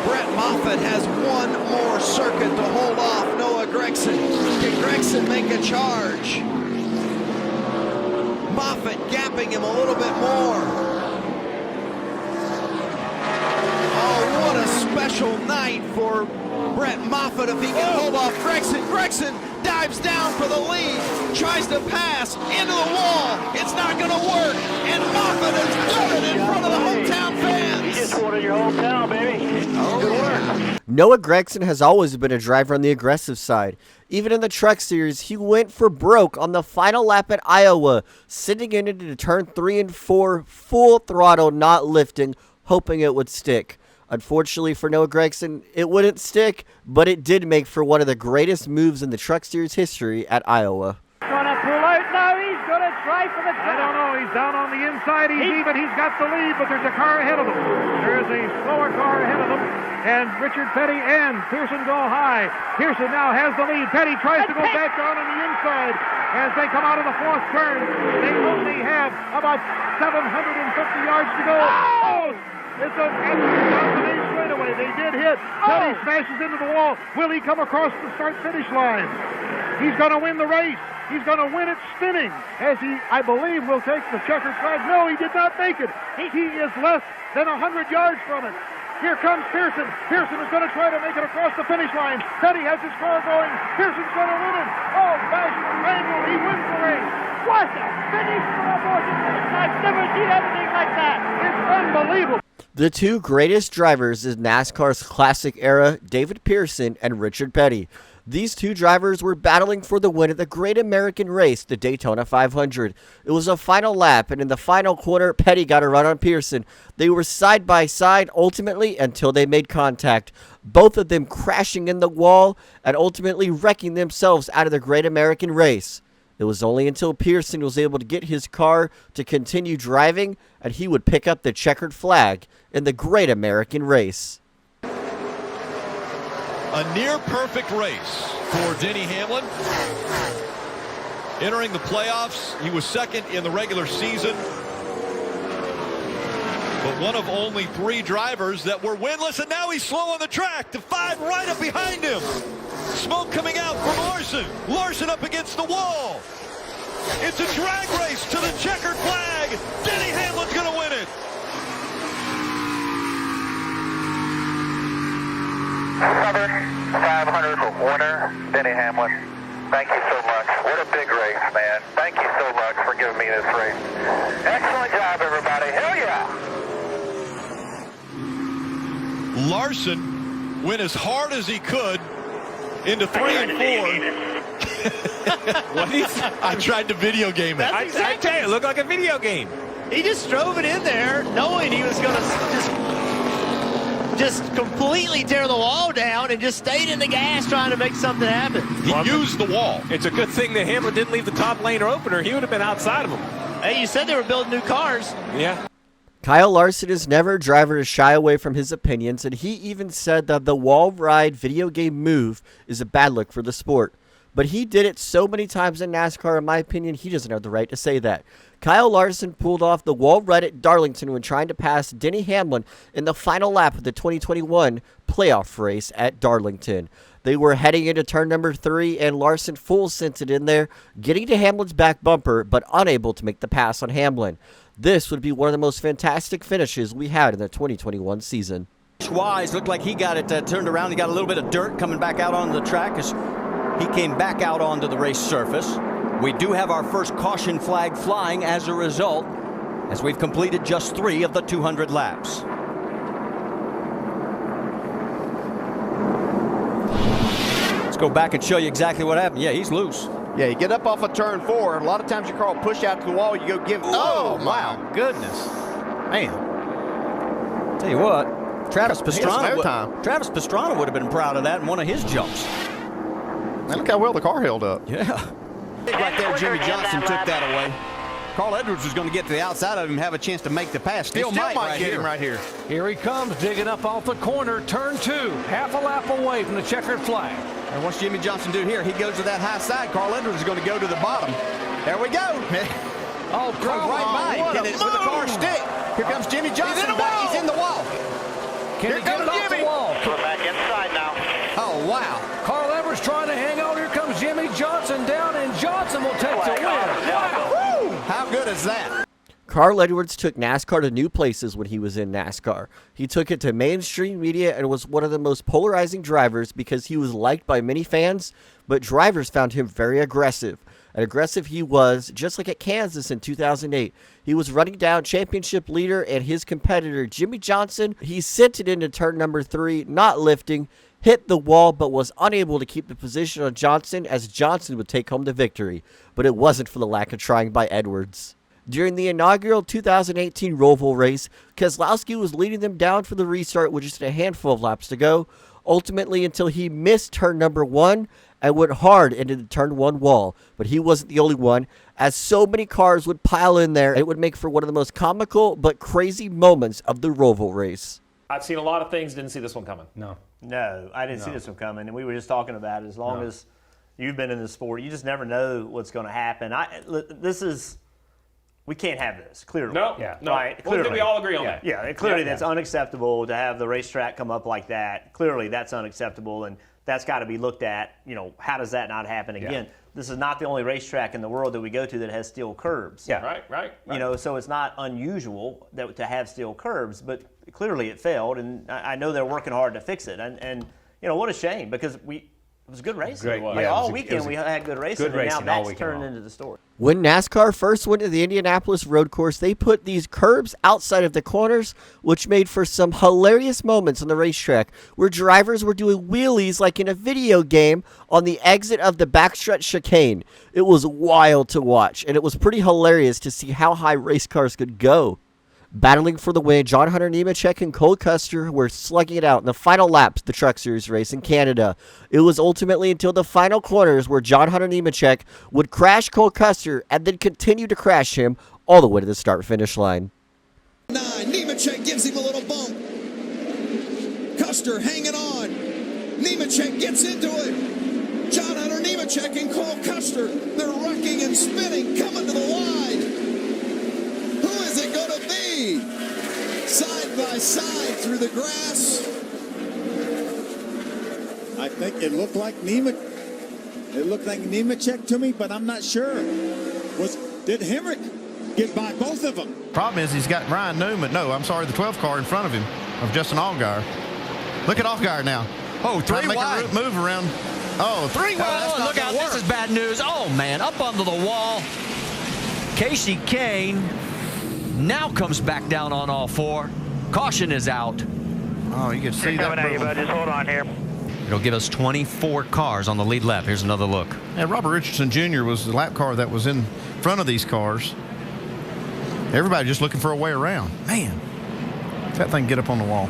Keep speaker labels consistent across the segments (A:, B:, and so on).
A: Brett Moffitt has one more circuit to hold off Noah Gragson. Can Gragson make a charge? Moffitt gapping him a little bit more. Oh, what a special night for Brett Moffitt if he can hold off Gragson. Gragson dives down for the lead, tries to pass into the wall. It's not going to work, and Moffitt has done it in front of the hometown fans.
B: You just wanted your hometown, baby. Oh, good work.
C: Noah Gragson has always been a driver on the aggressive side. Even in the Truck Series, he went for broke on the final lap at Iowa, sitting in into turn 3 and 4, full throttle, not lifting, hoping it would stick. Unfortunately for Noah Gragson, it wouldn't stick, but it did make for one of the greatest moves in the Truck Series history at Iowa.
B: Gonna pull out now. He's gonna try for the top.
D: I don't know. He's down on the inside. He's got the lead, but there's a car ahead of him. There is a slower car ahead of him, and Richard Petty and Pearson go high. Pearson now has the lead. Petty tries to go back down on the inside as they come out of the fourth turn. They only have about 750 yards to go. Oh! It's a domination straightaway. They did hit. Petty smashes into the wall. Will he come across the start-finish line? He's going to win the race. He's going to win it spinning, as he, I believe, will take the checkered flag. No, he did not make it. He is less than 100 yards from it. Here comes Pearson. Pearson is going to try to make it across the finish line. Petty has his car going. Pearson's going to win it. Oh, gosh, Randall, he wins the race. What a finish for a Morgan. I've never seen anything like that. It's unbelievable.
C: The two greatest drivers in NASCAR's classic era, David Pearson and Richard Petty. These two drivers were battling for the win at the Great American Race, the Daytona 500. It was a final lap, and in the final corner, Petty got a run on Pearson. They were side by side, ultimately, until they made contact. Both of them crashing in the wall and ultimately wrecking themselves out of the Great American Race. It was only until Pearson was able to get his car to continue driving and he would pick up the checkered flag in the Great American Race.
E: A near-perfect race for Denny Hamlin. Entering the playoffs, he was second in the regular season, but one of only 3 drivers that were winless, and now he's slow on the track. The 5 right up behind him. Smoke coming out from Larson. Larson up against the wall. It's a drag race to the checkered flag. Denny Hamlin's going to win it.
F: Southern 500 winner, Denny Hamlin. Thank you so much. What a big race, man. Thank you so much for giving me this race. Excellent job, everybody. Hell yeah!
E: Larson went as hard as he could into 3 and 4.
G: What is?
E: I tried to video game it.
G: I tell you, it looked like a video game.
H: He just drove it in there knowing he was going to just completely tear the wall down and just stayed in the gas trying to make something happen.
E: He used the wall.
G: It's a good thing that Hamlin didn't leave the top lane opener. He would have been outside of him.
H: Hey, you said they were building new cars.
G: Yeah.
C: Kyle Larson is never a driver to shy away from his opinions, and he even said that the wall ride video game move is a bad look for the sport. But he did it so many times in NASCAR, in my opinion, he doesn't have the right to say that. Kyle Larson pulled off the wall ride at Darlington when trying to pass Denny Hamlin in the final lap of the 2021 playoff race at Darlington. They were heading into turn number 3, and Larson full sent it in there, getting to Hamlin's back bumper, but unable to make the pass on Hamlin. This would be one of the most fantastic finishes we had in the 2021 season.
I: Wise looked like he got it turned around. He got a little bit of dirt coming back out onto the track as he came back out onto the race surface. We do have our first caution flag flying as a result, as we've completed just 3 of the 200 laps. Let's go back and show you exactly what happened. Yeah, he's loose.
J: Yeah, you get up off of turn 4. A lot of times your car will push out to the wall. You go give.
I: Oh, my goodness. Man. Tell you what, Travis Pastrana would have been proud of that in one of his jumps.
J: And look how well the car held up.
I: Yeah. Right there, Jimmy Johnson took that away. Carl Edwards was going to get to the outside of him and have a chance to make the pass. Still might get him right here.
D: Here he comes, digging up off the corner, turn 2, half a lap away from the checkered flag.
I: And what's Jimmy Johnson do here? He goes to that high side. Carl Edwards is going to go to the bottom. There we go.
D: Oh,
I: right by him. With the car stick. Here comes Jimmy Johnson back. He's in the wall.
K: Can he get it off the wall?
F: We're back inside now.
K: Oh, wow. Carl Edwards trying to hang on. Here comes Jimmy Johnson down, and Johnson will take the win. Wow.
J: Woo! How good is that?
C: Carl Edwards took NASCAR to new places when he was in NASCAR. He took it to mainstream media and was one of the most polarizing drivers because he was liked by many fans, but drivers found him very aggressive. And aggressive he was, just like at Kansas in 2008. He was running down championship leader and his competitor, Jimmy Johnson. He sent it into turn number 3, not lifting, hit the wall, but was unable to keep the position on Johnson as Johnson would take home the victory. But it wasn't for the lack of trying by Edwards. During the inaugural 2018 Roval race, Keselowski was leading them down for the restart with just a handful of laps to go, ultimately until he missed turn number 1 and went hard into the turn 1 wall. But he wasn't the only one, as so many cars would pile in there, it would make for one of the most comical but crazy moments of the Roval race.
G: I've seen a lot of things, didn't see this one coming.
H: No, I didn't see this one coming, and we were just talking about it. As long as you've been in the sport, you just never know what's going to happen. We can't have this, clearly.
G: No.
H: Right?
G: Well, did we all agree on that?
H: Yeah, clearly that's unacceptable to have the racetrack come up like that. Clearly that's unacceptable, and that's got to be looked at. How does that not happen again? This is not the only racetrack in the world that we go to that has steel curbs.
G: Yeah, right.
H: So it's not unusual to have steel curbs, but clearly it failed, and I know they're working hard to fix it. And what a shame, because it was good racing.
G: Great.
H: All weekend we had good racing, and now that's turned into the story.
C: When NASCAR first went to the Indianapolis road course, they put these curbs outside of the corners, which made for some hilarious moments on the racetrack where drivers were doing wheelies like in a video game on the exit of the backstretch chicane. It was wild to watch, and it was pretty hilarious to see how high race cars could go. Battling for the win, John Hunter Nemechek and Cole Custer were slugging it out in the final laps of the Truck Series race in Canada. It was ultimately until the final corners where John Hunter Nemechek would crash Cole Custer and then continue to crash him all the way to the start-finish line.
A: Nemechek gives him a little bump. Custer hanging on. Nemechek gets into it. John Hunter Nemechek and Cole Custer, they're rocking and spinning, coming to the line. Who is it going to be? Side by side through the grass.
L: I think it looked like Nemechek to me, but I'm not sure. Did Hemrick get by both of them?
M: Problem is he's got Ryan Newman. No, I'm sorry, the 12 car in front of him of Justin Allgaier. Look at Allgaier now.
I: Oh, three wide.
M: Make a move around. Oh, 3 wide.
I: Oh, look out. This is bad news. Oh, man, up onto the wall. Casey Kane now comes back down on all 4. Caution is out.
M: Oh, you can see that.
F: Coming at you, bud. Just hold on here.
I: It'll give us 24 cars on the lead lap. Here's another look.
M: And Robert Richardson Jr. was the lap car that was in front of these cars. Everybody just looking for a way around. Man, if that thing get up on the wall.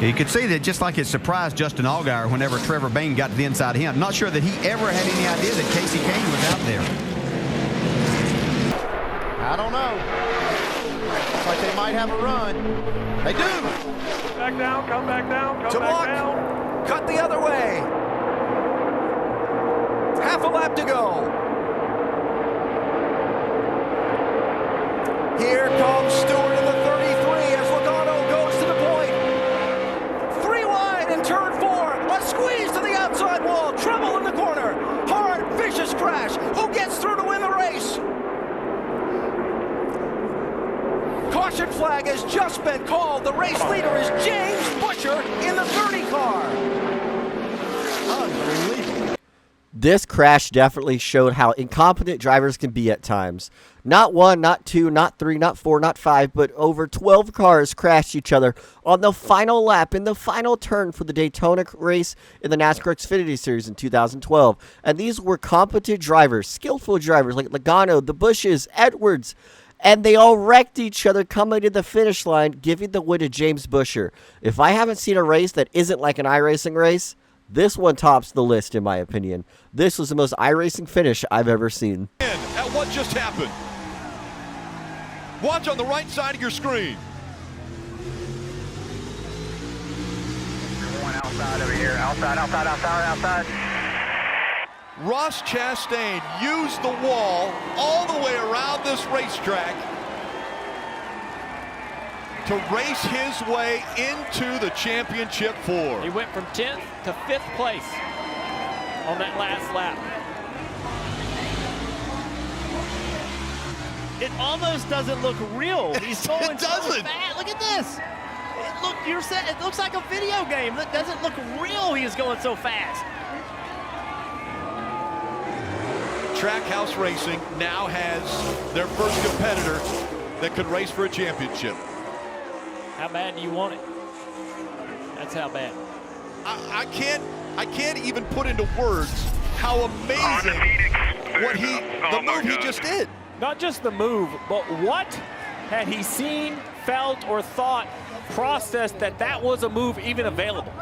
N: You could see that just like it surprised Justin Allgaier whenever Trevor Bayne got to the inside of him. Not sure that he ever had any idea that Casey Kane was out there.
J: I don't know. Looks like they might have a run. They do.
D: Back down, come back down, come back down.
I: Cut the other way. Half a lap to go. Here comes Stewart in the 33 as Logano goes to the point. 3 wide in turn 4. A squeeze to the outside wall. Trouble in the corner. Hard, vicious crash. Who gets through to win the race? Caution flag has just been called. The race leader is James Busher in the 30 car. Unbelievable.
C: This crash definitely showed how incompetent drivers can be at times. Not 1, not 2, not 3, not 4, not 5, but over 12 cars crashed each other on the final lap in the final turn for the Daytona race in the NASCAR Xfinity Series in 2012. And these were competent drivers, skillful drivers like Logano, the Bushes, Edwards, and they all wrecked each other coming to the finish line, giving the win to James Busher. If I haven't seen a race that isn't like an iRacing race, this one tops the list in my opinion. This was the most iRacing finish I've ever seen.
E: At what just happened? Watch on the right side of your screen.
F: One outside over here. Outside.
E: Ross Chastain used the wall all the way around this racetrack to race his way into the championship 4.
G: He went from 10th to 5th place on that last lap.
O: It almost doesn't look real. He's going
E: It doesn't.
O: so fast. Look at this. It looks like a video game. It doesn't look real. He is going so fast.
E: Trackhouse Racing now has their first competitor that could race for a championship.
G: How bad do you want it? That's how bad.
E: I can't even put into words how amazing the move he just did.
G: Not just the move, but what had he seen, felt, or thought, processed that was a move even available?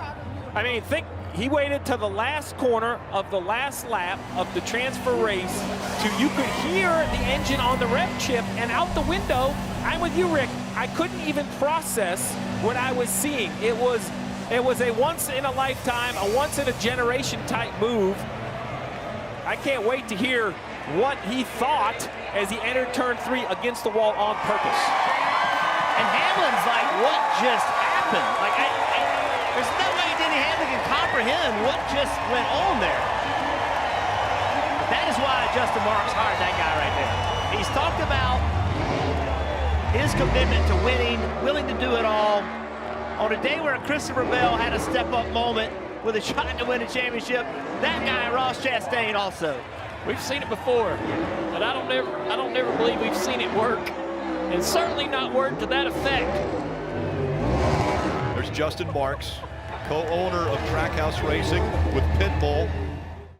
G: I mean, think he waited to the last corner of the last lap of the transfer race to you could hear the engine on the rev chip, and out the window, I'm with you, Rick, I couldn't even process what I was seeing. It was a once in a lifetime, a once in a generation type move. I can't wait to hear what he thought as he entered turn 3 against the wall on purpose.
O: And Hamlin's like, what just happened? Like, there's no way Denny Hamlin can comprehend what just went on there. That is why Justin Marks hired that guy right there. He's talked about his commitment to winning, willing to do it all. On a day where Christopher Bell had a step-up moment with a shot to win a championship, that guy, Ross Chastain, also.
G: We've seen it before, but I don't never believe we've seen it work, and certainly not work to that effect.
E: There's Justin Marks, co-owner of Trackhouse Racing with Pitbull.